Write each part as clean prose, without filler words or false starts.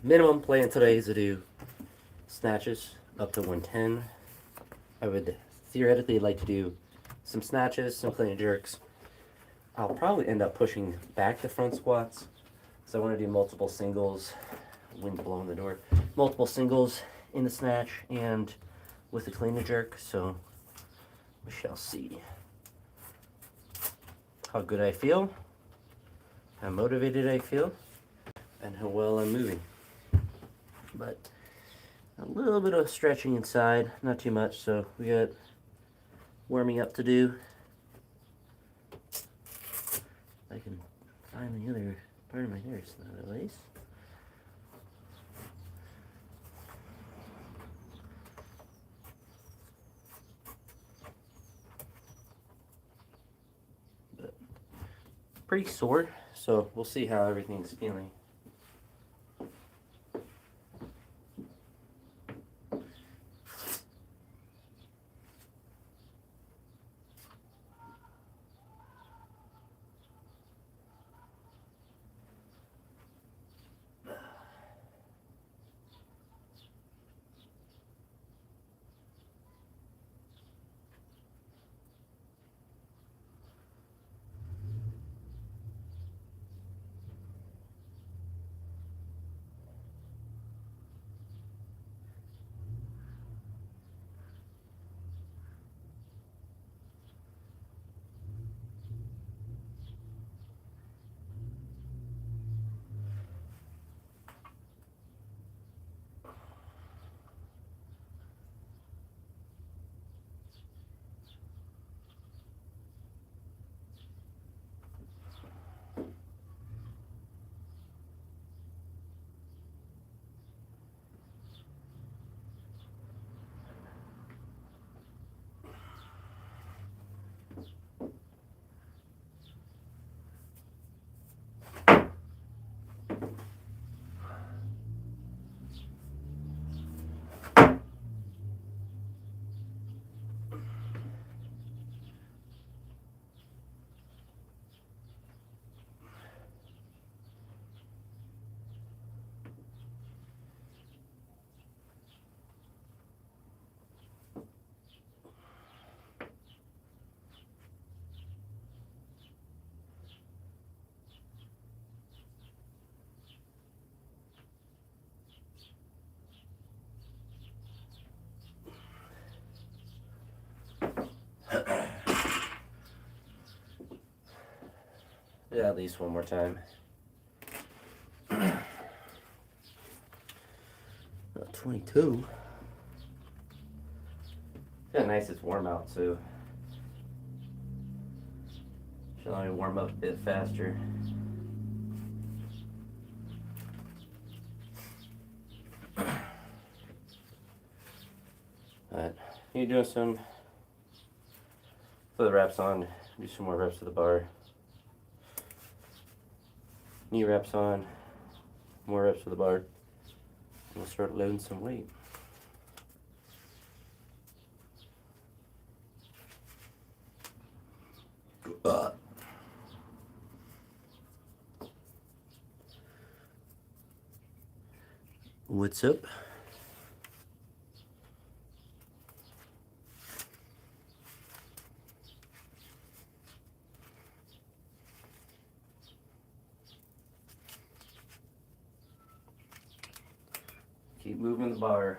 Minimum plan today is to do snatches up to 110. I would theoretically like to do some snatches, some clean and jerks. I'll probably end up pushing back the front squats. So I want to do multiple singles, wind blowing the door, multiple singles in the snatch and with the clean and jerk. So we shall see how good I feel, how motivated I feel, and how well I'm moving. But a little bit of stretching inside, not too much, so we got warming up to do. I can find the other part of my hair, it's not a lace. But pretty sore, so we'll see how everything's feeling. Yeah, at least one more time. 22. Feel nice it's warm out too. Should let me warm up a bit faster. Alright, you doing some, put the reps on, do some more reps of the bar. Knee reps on, more reps of the bar. And we'll start loading some weight. What's up? Keep moving the bar.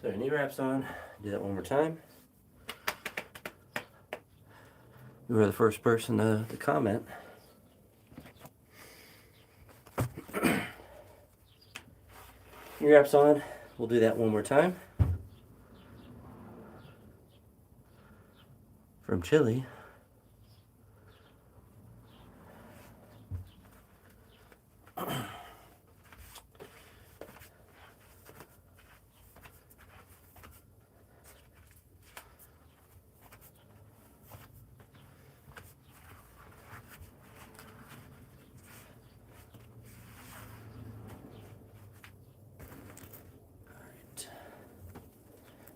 So knee wraps on, do that one more time. You were the first person to comment. Your wraps on. We'll do that one more time. From Chile. Alright.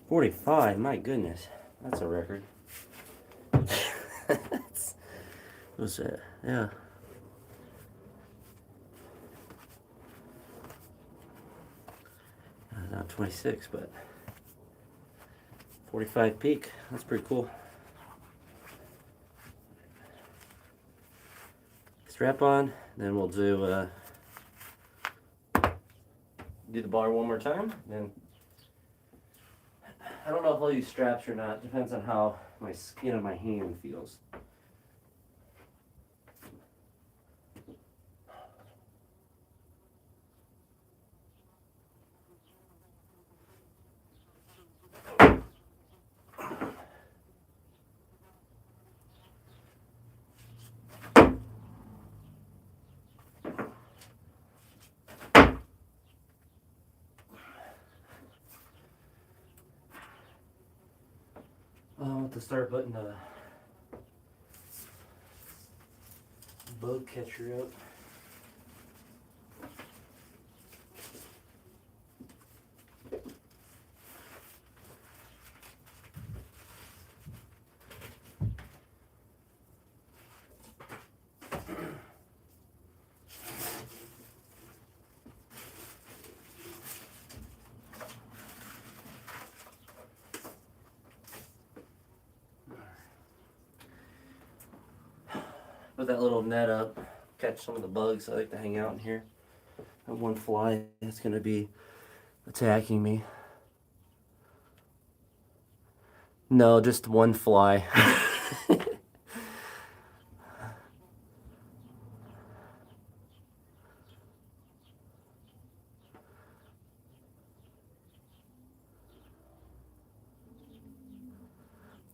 45, my goodness. That's a record. What's that? Yeah. Not 26, but 45 peak. That's pretty cool. Strap on, then we'll do the bar one more time. Then I don't know if I'll use straps or not. Depends on how my skin of my hand feels. To start putting the bug catcher up. Put that little net up, catch some of the bugs. I like to hang out in here. That one fly that's going to be attacking me. No, just one fly.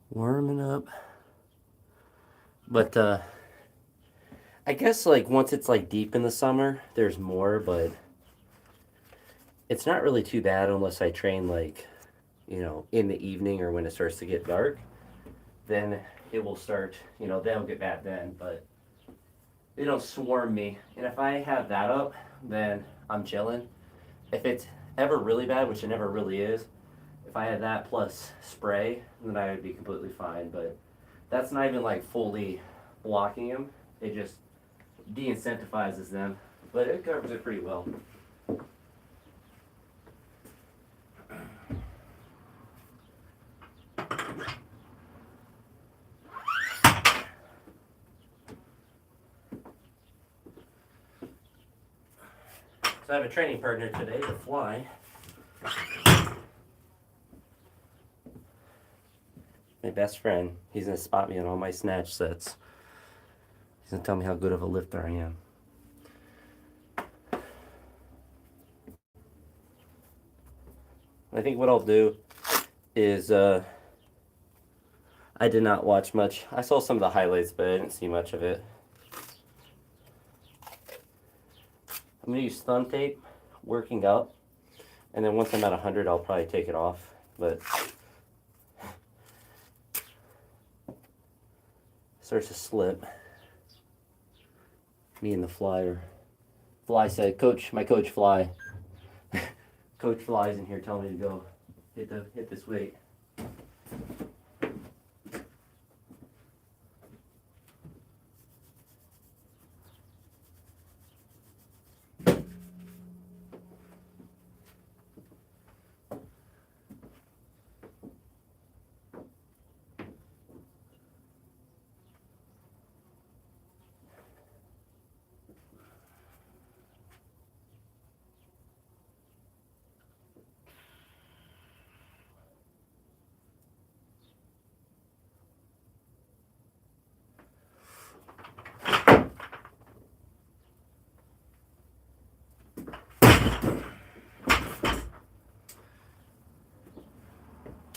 Warming up. But I guess like once it's like deep in the summer, there's more, but it's not really too bad unless I train like, you know, in the evening or when it starts to get dark. Then it will start, you know, they'll get bad then, but they don't swarm me. And if I have that up, then I'm chilling. If it's ever really bad, which it never really is, if I had that plus spray, then I would be completely fine. But that's not even like fully blocking them. It just de-incentivizes them, but it covers it pretty well. So I have a training partner today to fly. My best friend. He's gonna spot me on all my snatch sets. He's gonna tell me how good of a lifter I am. I think what I'll do is I did not watch much. I saw some of the highlights, but I didn't see much of it. I'm gonna use thumb tape working up, and then once I'm at 100, I'll probably take it off. But starts to slip. Me and the flyer. Fly said, "Coach, my coach Fly. Coach Fly's in here telling me to go hit this weight."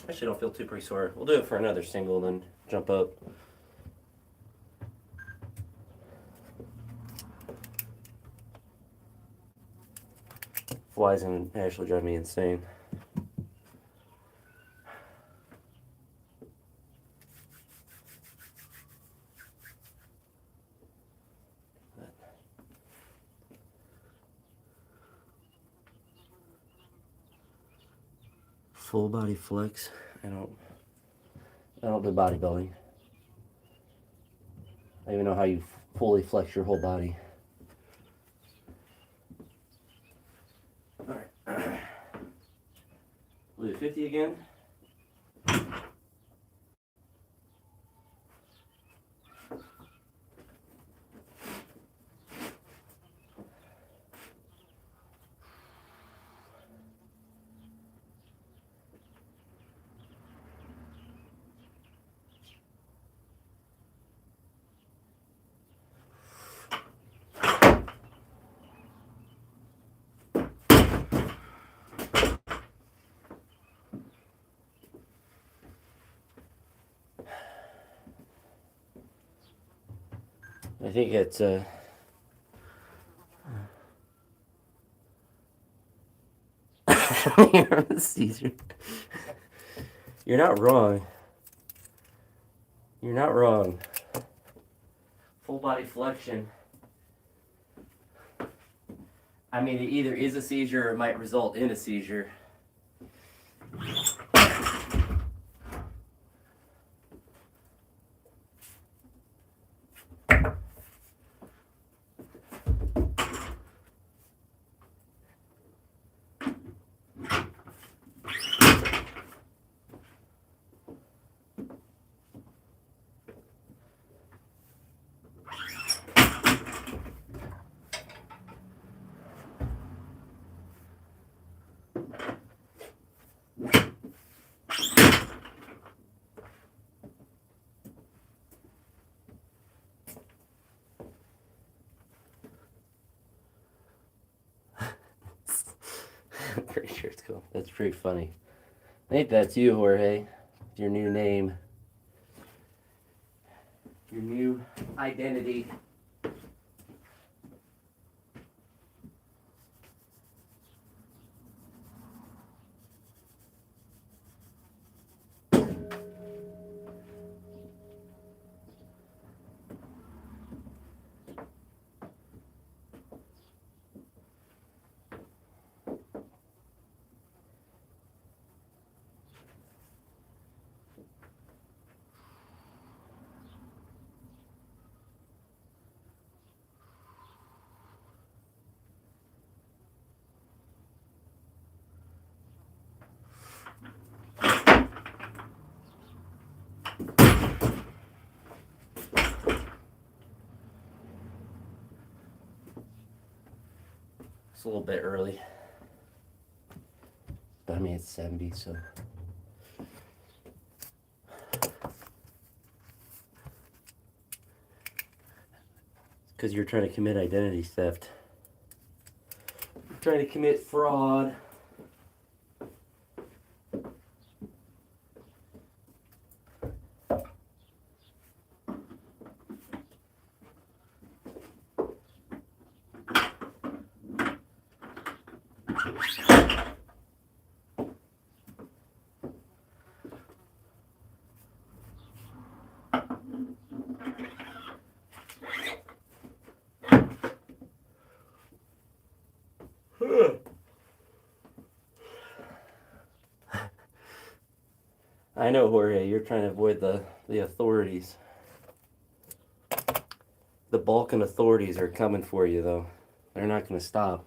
Actually, don't feel too pretty sore. We'll do it for another single, then jump up. Flies and actually drive me insane. Full body flex. I don't do bodybuilding. I don't even know how you fully flex your whole body. Alright. We'll do 50 again. I think it's Caesar. You're not wrong. You're not wrong. Full body flexion. I mean, it either is a seizure or it might result in a seizure. I'm pretty sure it's cool. That's pretty funny. I think that's you, Jorge. Your new name. Your new identity. It's a little bit early. But I mean, it's 70, so. Because you're trying to commit identity theft. You're trying to commit fraud. I know, Jorge, you're trying to avoid the authorities. The Balkan authorities are coming for you, though. They're not going to stop.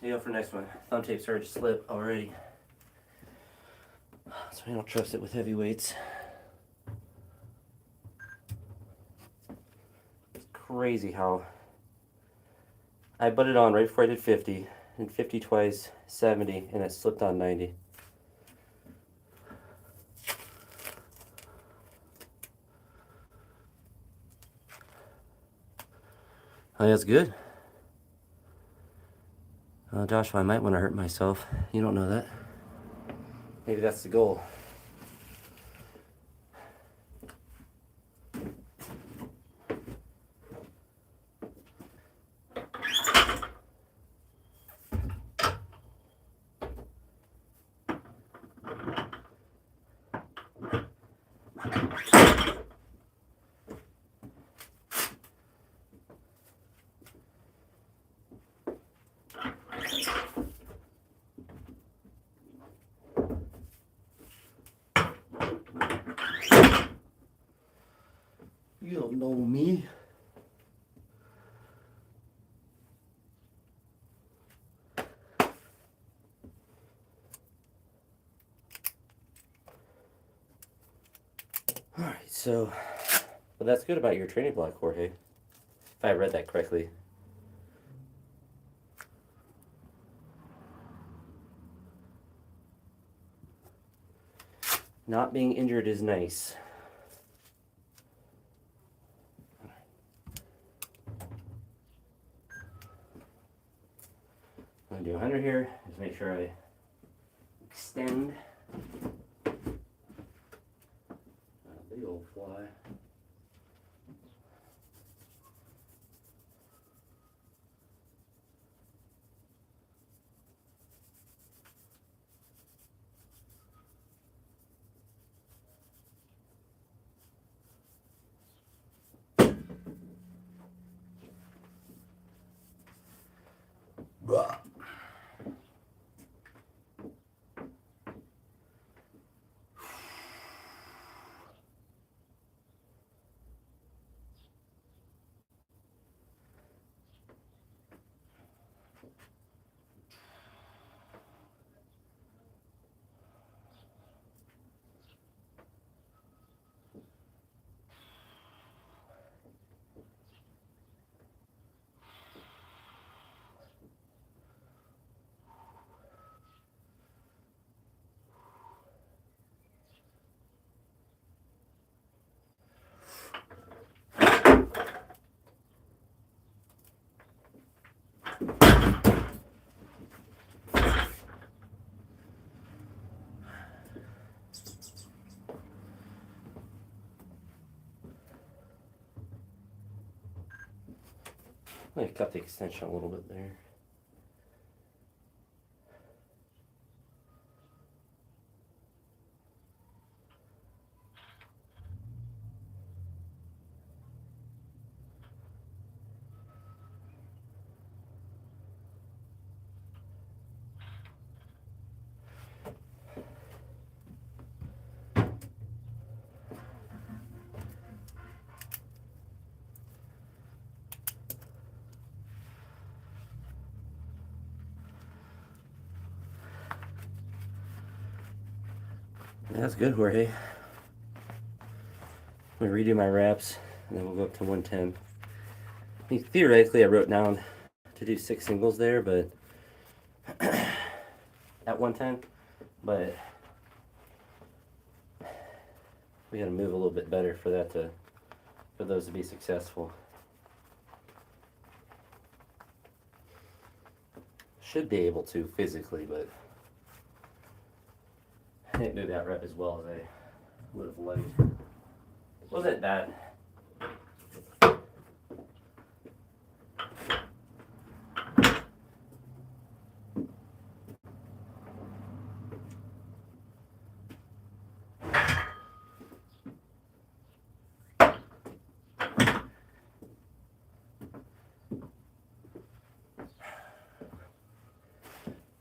go for next one. Thumb tape started to slip already. So I don't trust it with heavy weights. It's crazy how I put it on right before I did 50, and 50 twice, 70, and it slipped on 90. Oh, that's good. Joshua, I might want to hurt myself. You don't know that. Maybe that's the goal. You don't know me. Alright, so, well, that's good about your training block, Jorge. If I read that correctly. Not being injured is nice. I'm going to do 100 here. Just make sure I extend. Big old fly. I'm going to cut the extension a little bit there. That's good, Jorge. I'm going to redo my reps, and then we'll go up to 110. I mean, theoretically, I wrote down to do 6 singles there, but at 110, but we got to move a little bit better for that to, for those to be successful. Should be able to physically, but I didn't do that rep as well as I would have liked. Wasn't bad.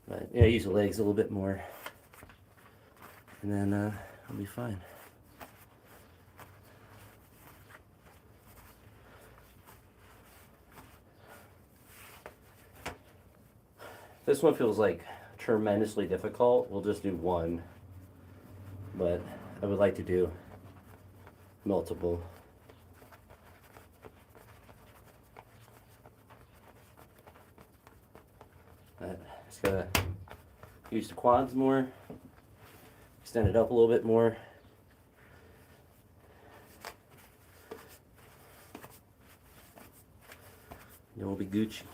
But yeah, use the legs a little bit more, and then I'll be fine. This one feels like tremendously difficult. We'll just do one, but I would like to do multiple. Just gotta use the quads more, extend it up a little bit more. Then we'll be Gucci.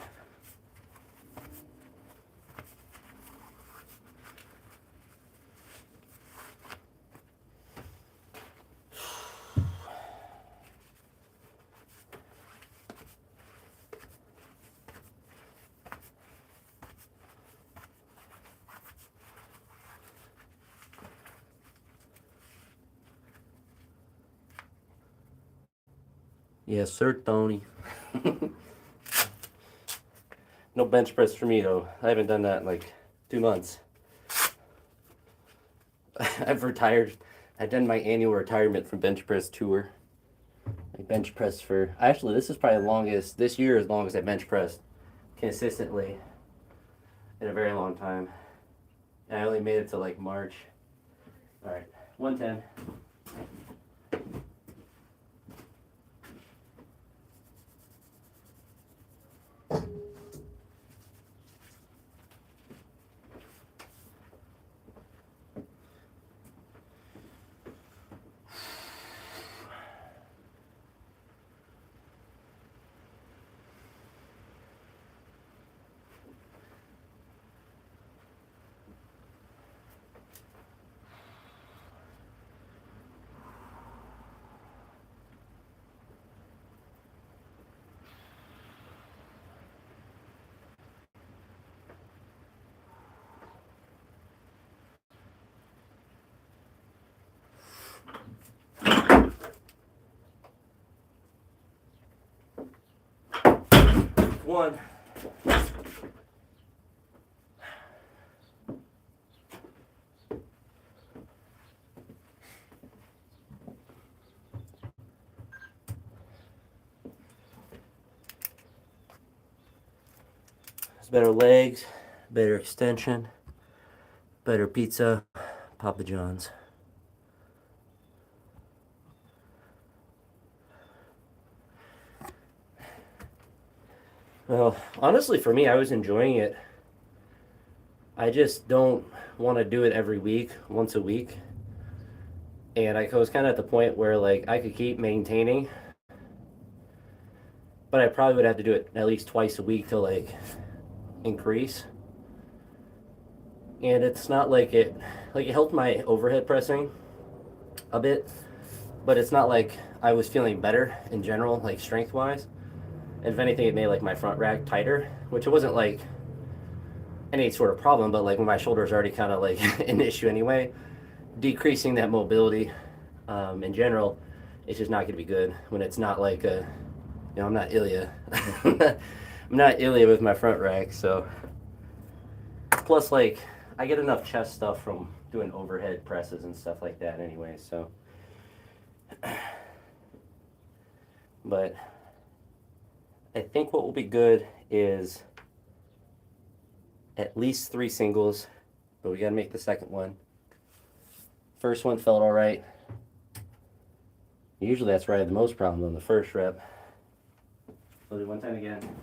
Yes, sir, Tony. No bench press for me, though. I haven't done that in like 2 months. I've retired. I've done my annual retirement from bench press tour. I bench press for... Actually, this is probably the longest... This year as long as I bench pressed consistently in a very long time. And I only made it to like March. Alright, 110. One. It's better legs, better extension, better pizza, Papa John's. Well, honestly, for me, I was enjoying it. I just don't want to do it every week, once a week. And I was kind of at the point where, like, I could keep maintaining, but I probably would have to do it at least twice a week to, like, increase. And it's not like it helped my overhead pressing a bit, but it's not like I was feeling better in general, like, strength-wise. If anything, it made like my front rack tighter, which it wasn't like any sort of problem, but like when my shoulders are already kind of like an issue anyway, decreasing that mobility in general, it's just not going to be good when it's not like a, you know, I'm not Ilya. I'm not Ilya with my front rack, so. Plus, like, I get enough chest stuff from doing overhead presses and stuff like that anyway, so. But I think what will be good is at least 3 singles, but we gotta make the second one. First one felt all right. Usually that's where I have the most problem on the first rep. We'll do 110 again.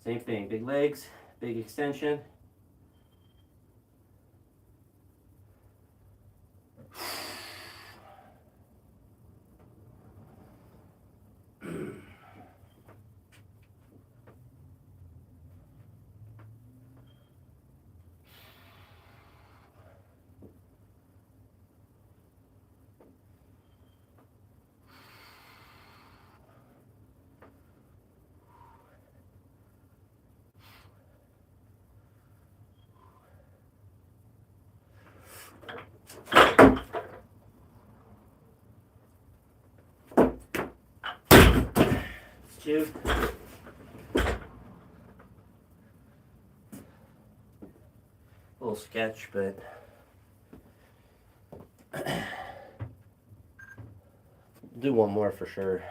Same thing, big legs, big extension. Two. sketch, but do one more for sure.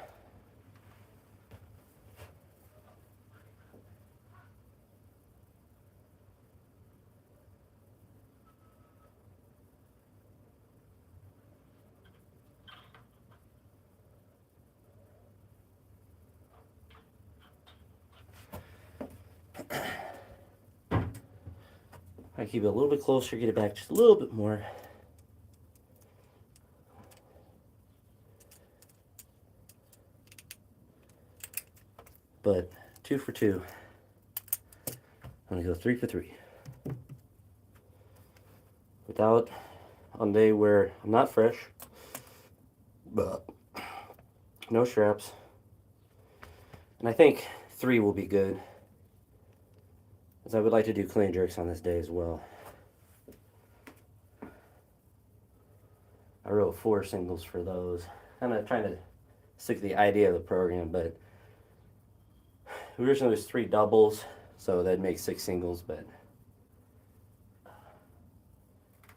I keep it a little bit closer, get it back just a little bit more. But 2 for 2. I'm gonna go 3 for 3. Without, on day where I'm not fresh, but no straps. And I think 3 will be good, as I would like to do clean jerks on this day as well. I wrote 4 singles for those. Kind of trying to stick to the idea of the program, but originally it was 3 doubles, so that'd make 6 singles, but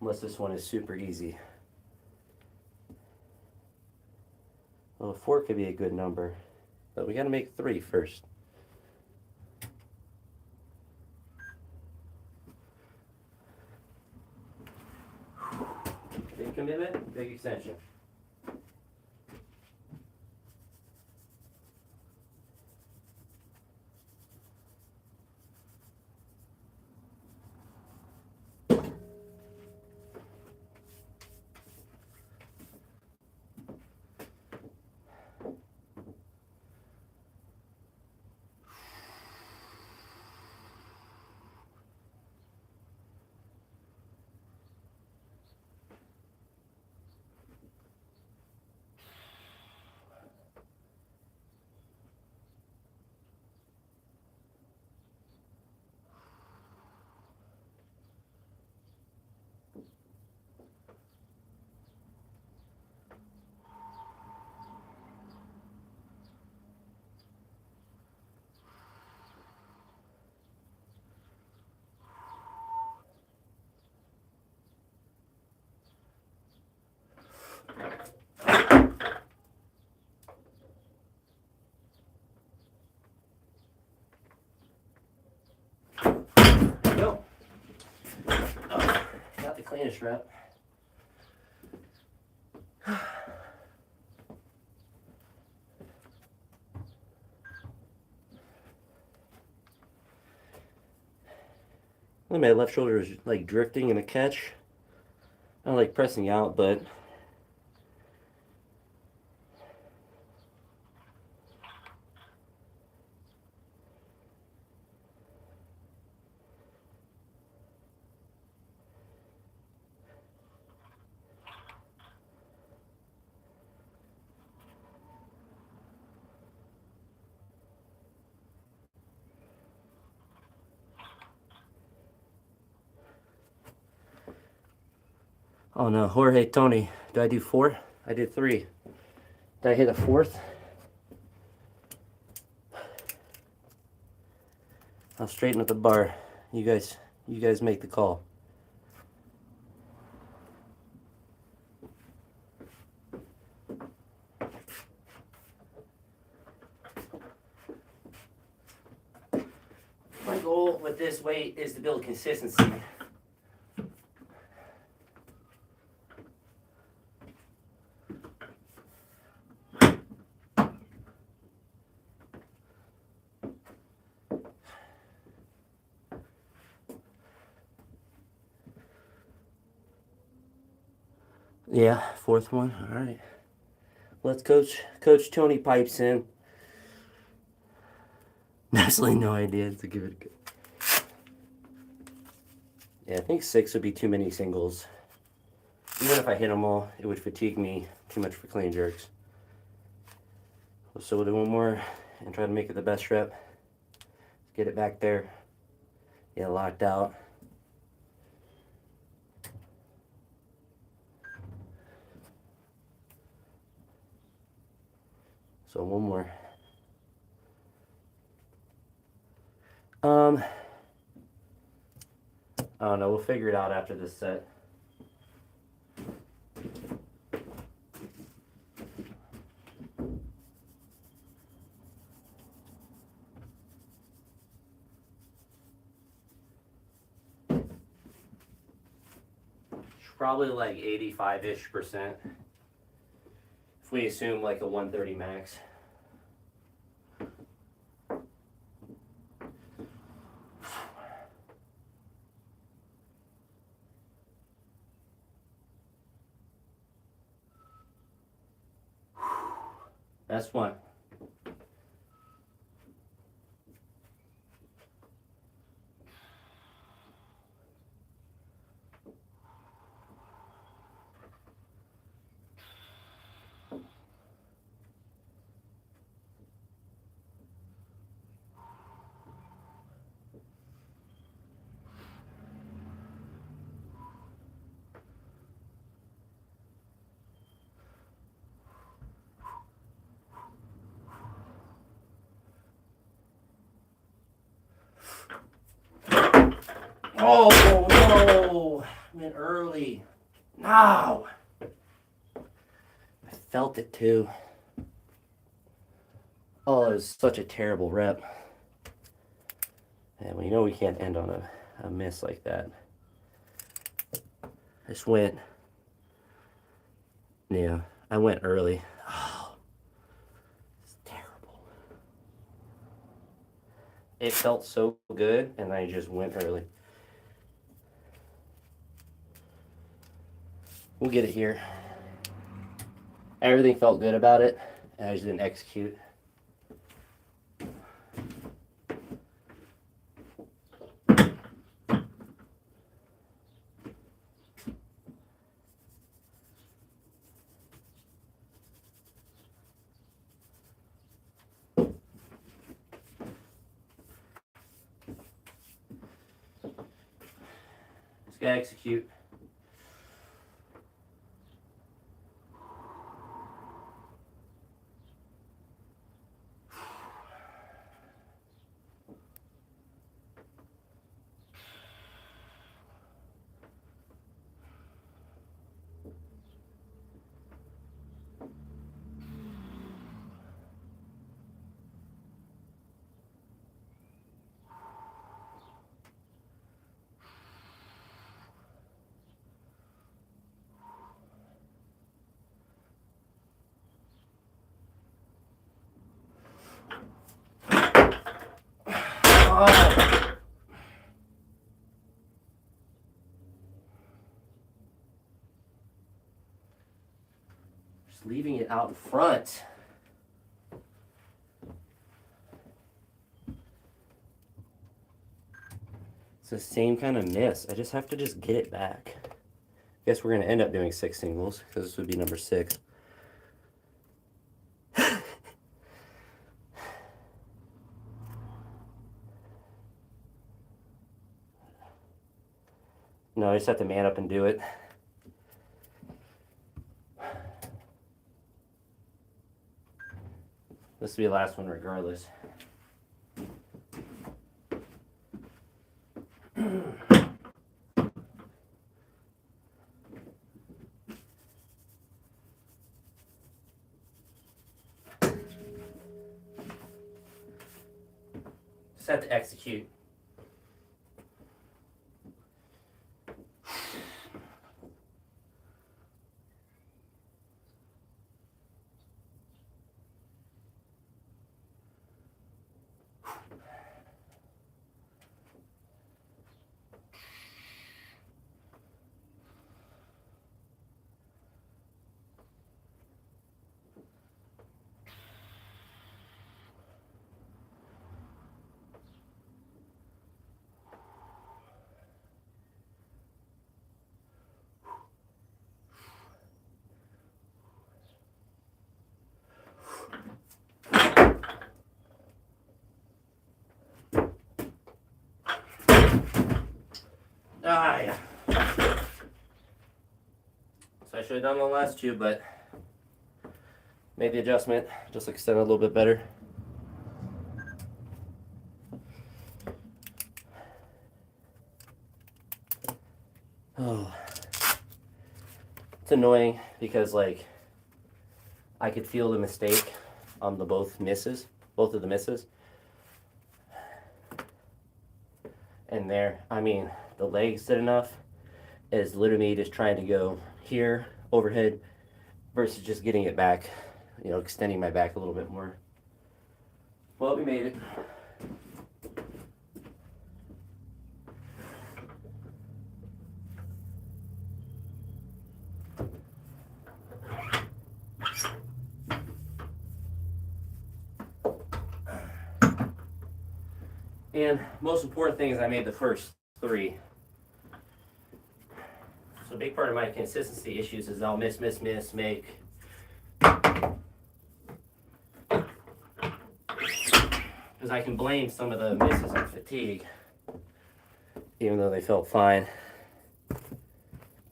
unless this one is super easy. Well, 4 could be a good number, but we gotta make 3 first. Big commitment, big extension. Go. Oh, not the cleanest rep. My left shoulder is like drifting in a catch. I don't like pressing out, but oh no, Jorge, Tony, did I do 4? I did 3. Did I hit a 4th? I'll straighten up the bar. You guys make the call. My goal with this weight is to build consistency. Yeah, 4th one. All right. Let's Coach Tony pipes in. Absolutely no idea to give it a go. Yeah, I think 6 would be too many singles. Even if I hit them all, it would fatigue me too much for clean jerks. So we'll do one more and try to make it the best rep. Get it back there. Yeah, locked out. So one more. I don't know. We'll figure it out after this set. Probably like 85-ish%. If we assume like a 130 max. That's one. Oh no! Went early. No! I felt it too. Oh, it was such a terrible rep. And we know we can't end on a miss like that. I just went. Yeah, I went early. Oh, it's terrible. It felt so good, and I just went early. We'll get it here. Everything felt good about it, and I just didn't execute. Just gotta execute. Oh. Just leaving it out in front. It's the same kind of miss. I just have to just get it back. Guess we're going to end up doing 6 singles because this would be number 6. No, I just have to man up and do it. This will be the last one regardless. Just have to execute. Ah, yeah. So I should have done the last 2, but made the adjustment, just extend a little bit better. It's annoying because like I could feel the mistake on the both of the misses. And there, I mean, the legs did enough. Is literally me just trying to go here overhead versus just getting it back, you know, extending my back a little bit more. Well, we made it. And most important thing is I made the first 3. So a big part of my consistency issues is I'll miss, make. Because I can blame some of the misses on fatigue, even though they felt fine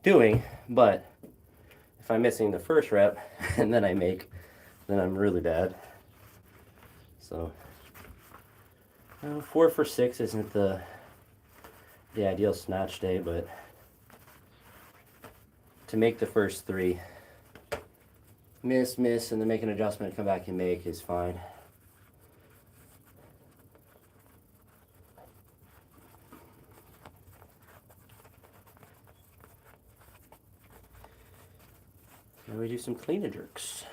doing. But if I'm missing the first rep and then I make, then I'm really bad. So 4 for 6 isn't the ideal snatch day, but to make the first 3, miss, and then make an adjustment, come back and make is fine. Now we do some clean and jerks.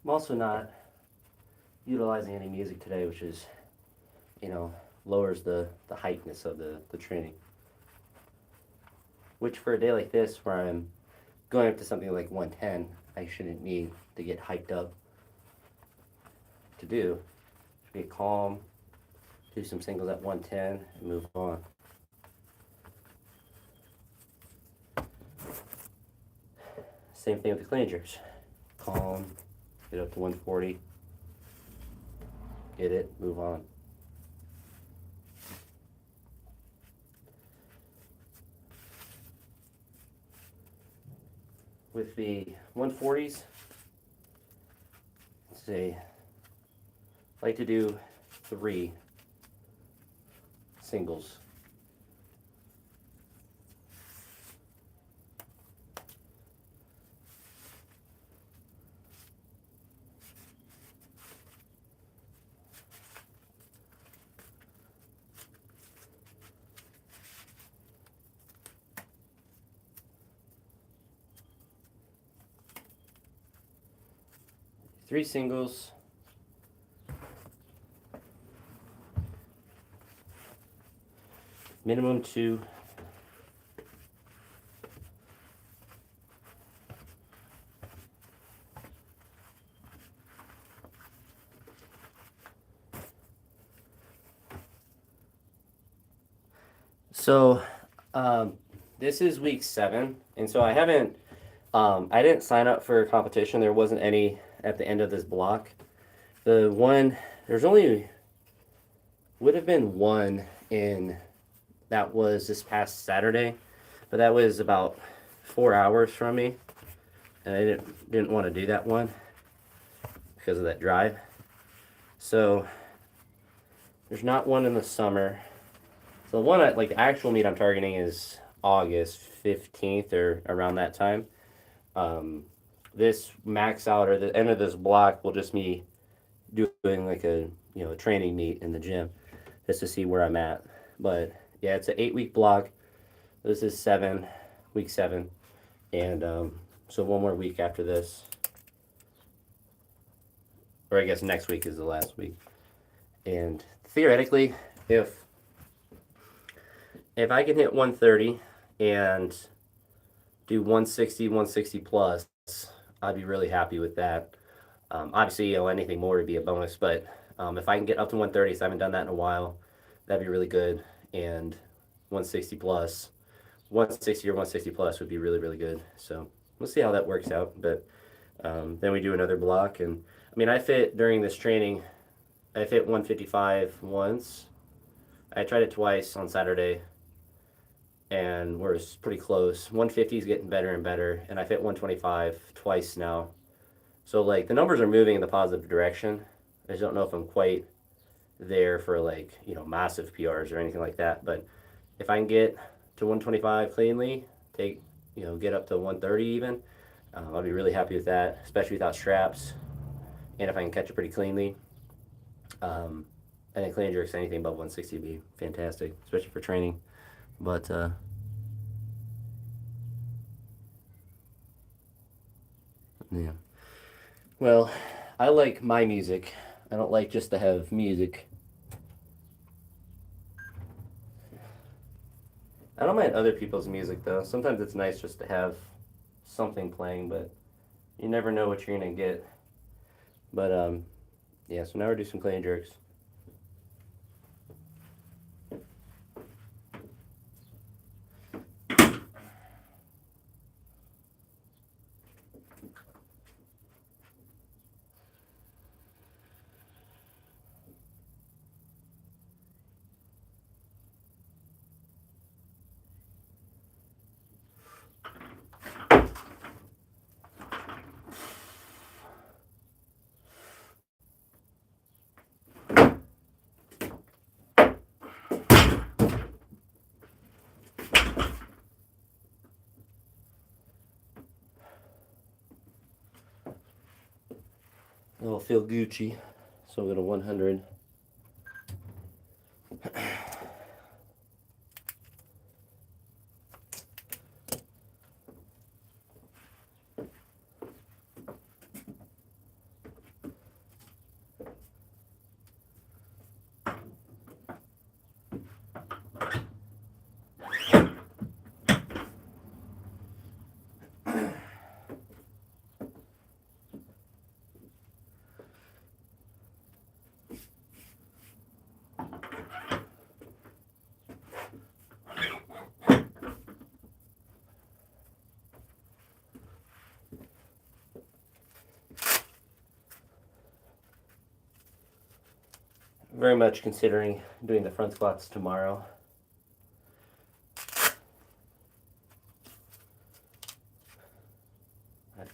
I'm also not utilizing any music today, which is, you know, lowers the hypeness of the training. Which for a day like this, where I'm going up to something like 110, I shouldn't need to get hyped up to do. Should be calm, do some singles at 110, and move on. Same thing with the clean and jerks. Calm, get up to 140, get it, move on. With the 140s, say, I like to do 3 singles. Three singles, minimum 2. So this is week 7, and so I haven't, I didn't sign up for a competition. There wasn't any at the end of this block. The one, there's only, would have been one in, that was this past Saturday, but that was about 4 hours from me, and I didn't want to do that one because of that drive. So there's not one in the summer. So the one, like the actual meet I'm targeting is August 15th or around that time. This max out or the end of this block will just be doing like a, you know, a training meet in the gym just to see where I'm at. But yeah, it's an 8-week block. This is week 7, and so one more week after this, or I guess next week is the last week. And theoretically, if I can hit 130 and do 160 plus, I'd be really happy with that. Obviously, anything more would be a bonus, but if I can get up to 130, so I haven't done that in a while, that'd be really good. And 160 plus, 160 or 160 plus would be really, really good. So we'll see how that works out. But then we do another block. And I mean, I fit during this training, I fit 155 once. I tried it twice on Saturday, and we're pretty close. 150 is getting better and better, and I fit 125 twice now. So like the numbers are moving in the positive direction. I just don't know if I'm quite there for like massive PRs or anything like that. But if I can get to 125 cleanly, get up to 130 even, I'll be really happy with that, especially without straps. And if I can catch it pretty cleanly, and then clean and jerks, anything above 160 would be fantastic, especially for training. But yeah. Well, I like my music. I don't like just to have music. I don't mind other people's music though. Sometimes it's nice just to have something playing, but you never know what you're gonna get. But yeah. So now we're doing some clean and jerks. It'll feel Gucci. So we'll go to 100. Very much considering doing the front squats tomorrow. We'll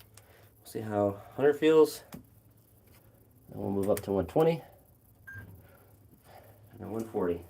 see how 100 feels. Then we'll move up to 120 and then 140.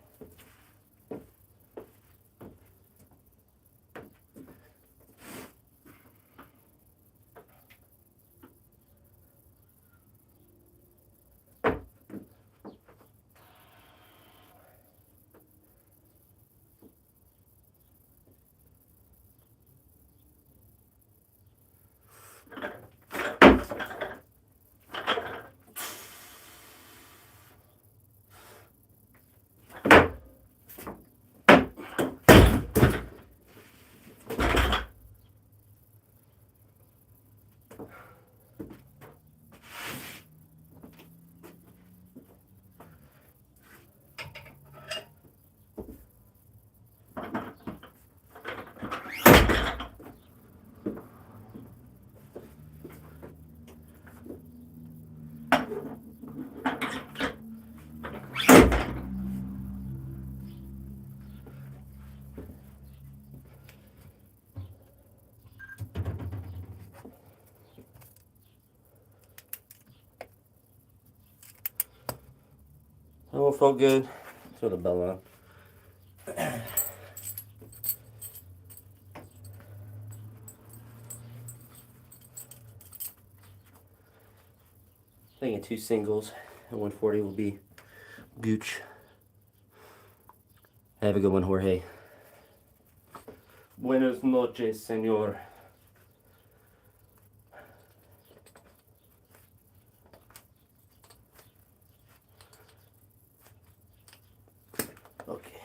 Oh, felt good. Throw the bell on. Thinking 2 singles at 140 will be gooch. Have a good one, Jorge. Buenas noches, señor. Okay.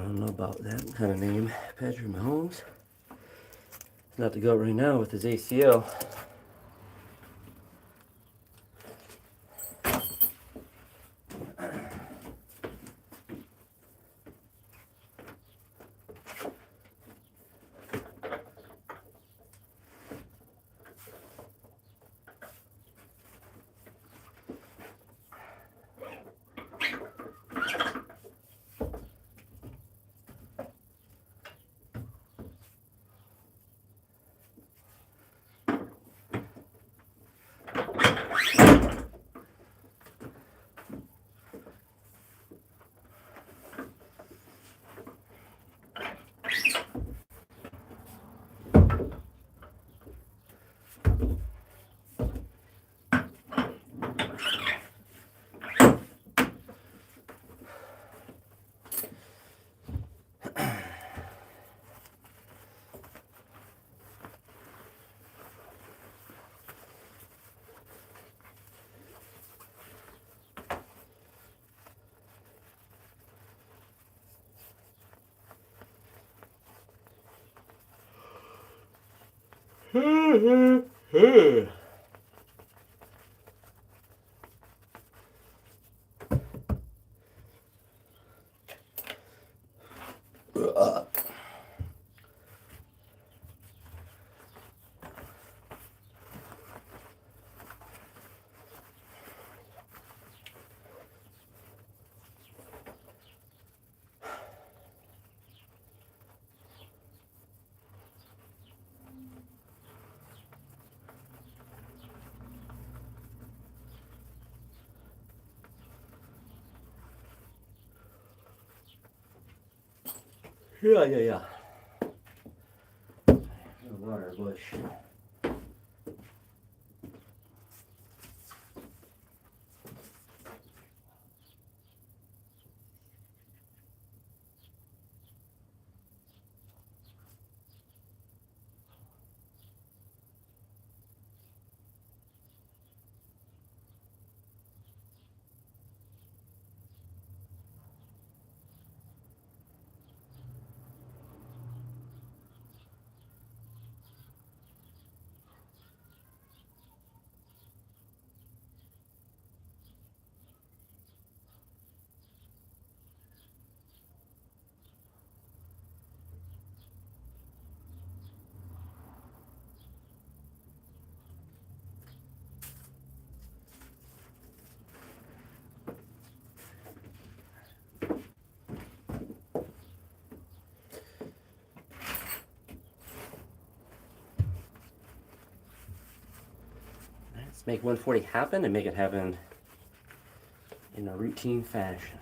don't know about that kind of name. Patrick Mahomes. Not to go right now with his ACL. Yeah. Water bush. Let's make 140 happen and make it happen in a routine fashion.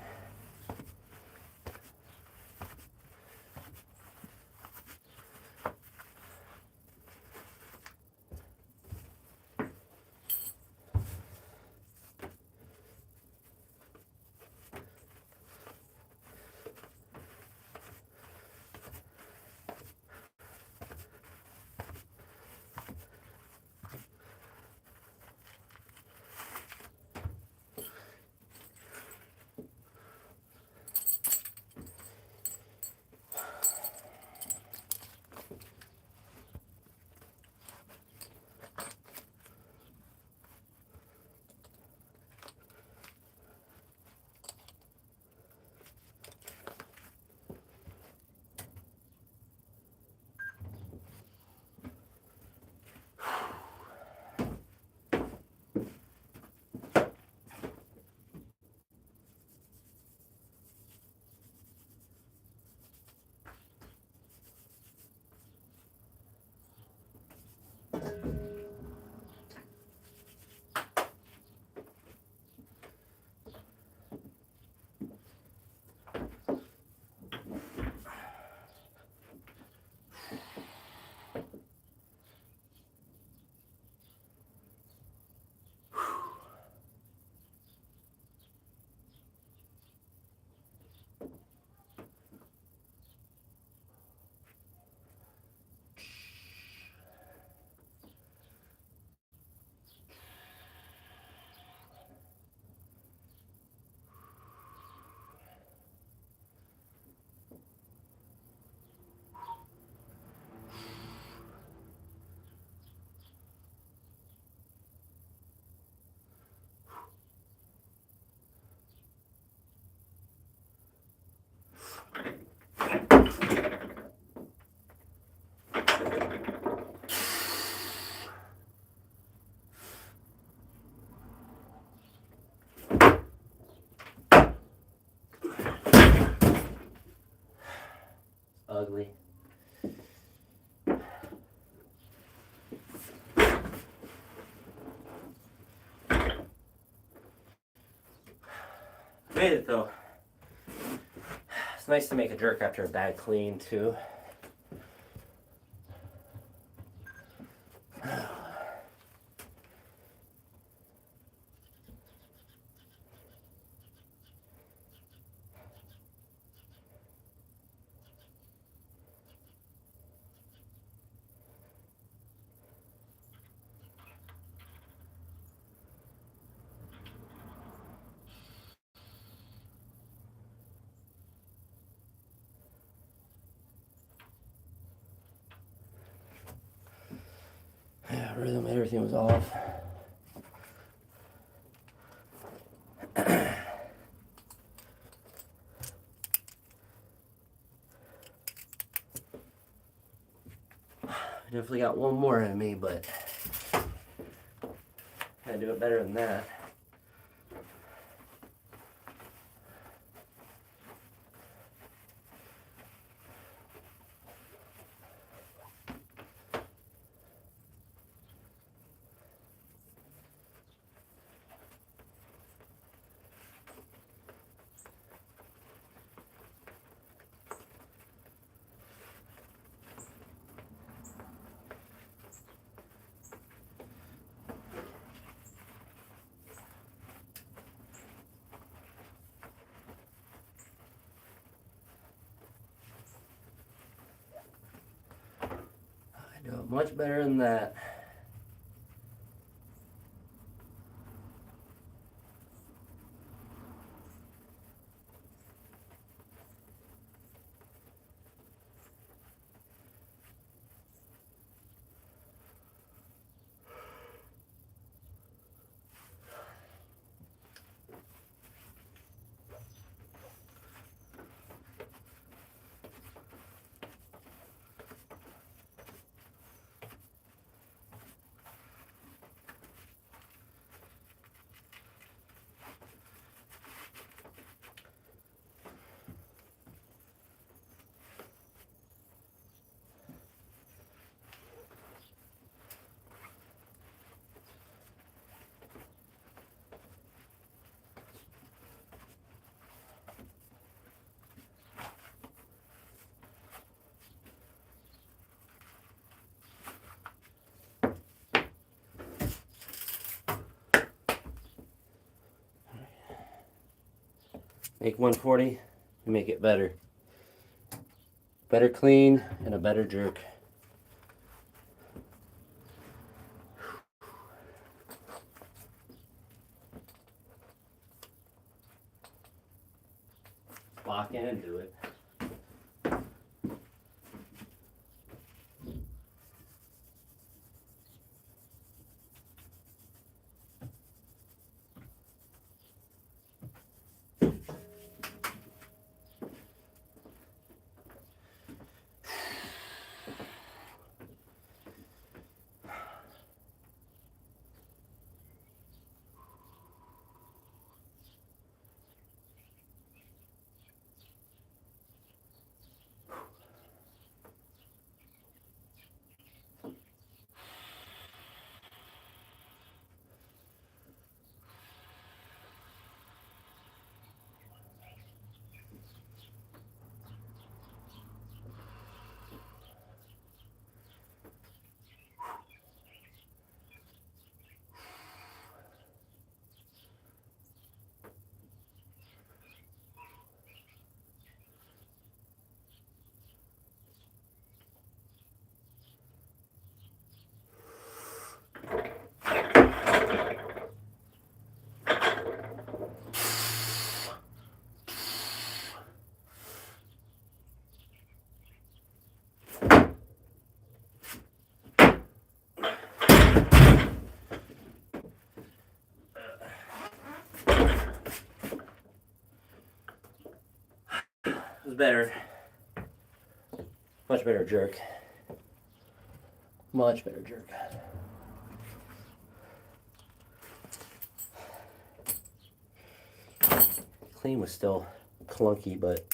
Made it though. It's nice to make a jerk after a bad clean too. Yeah, rhythm, everything was off. I definitely got one more in me, but I do it better than that. I do it much better than that. Make 140 and make it better. Better clean and a better jerk. Lock in and do it. It was better. Much better jerk. Much better jerk. Clean was still clunky, but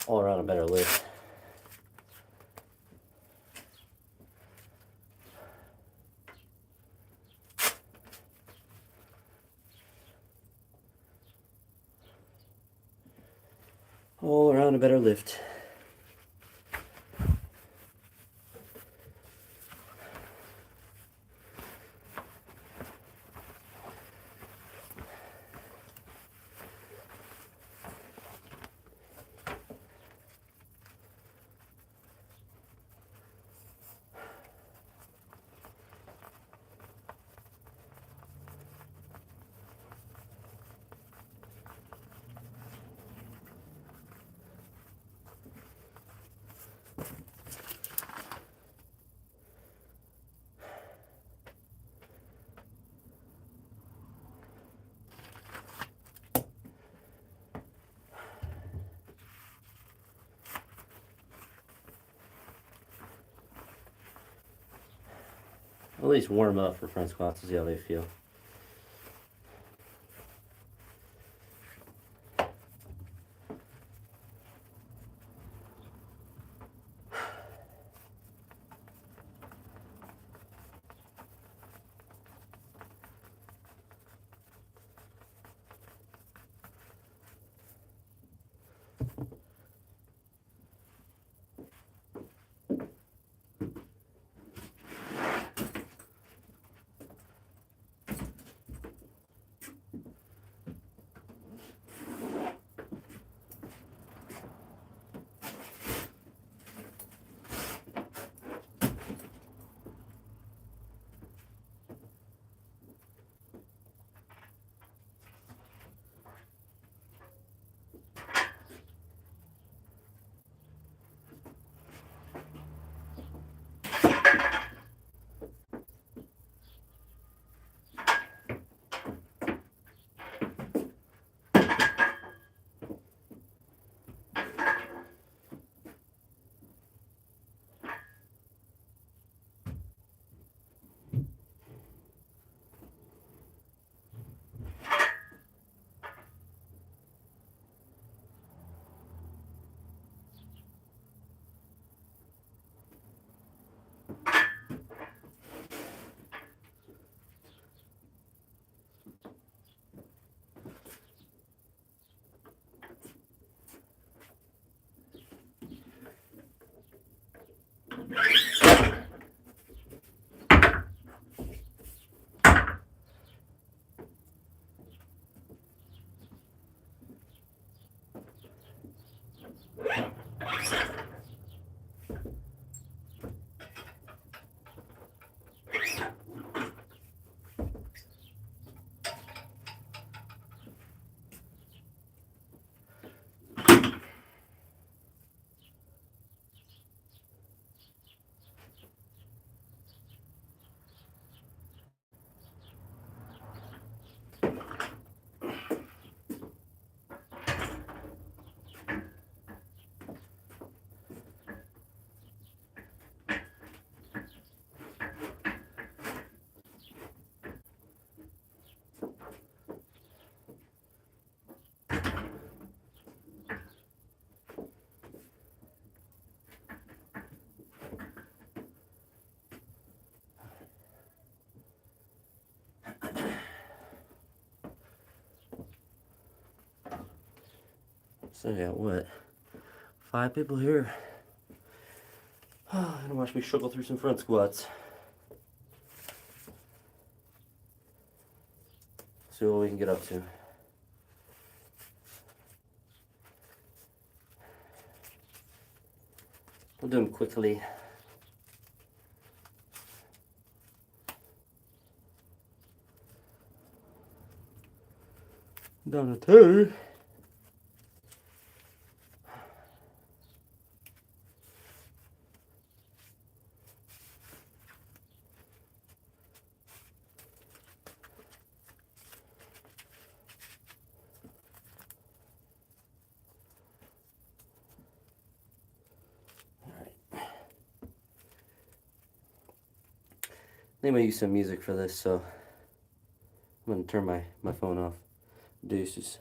all around a better lift. better lift. At least warm up for front squats to see how they feel. So I got what? 5 people here. And watch me struggle through some front squats. See what we can get up to. We'll do them quickly. Down to 2. I think I'm gonna use some music for this, so I'm gonna turn my phone off. Deuces.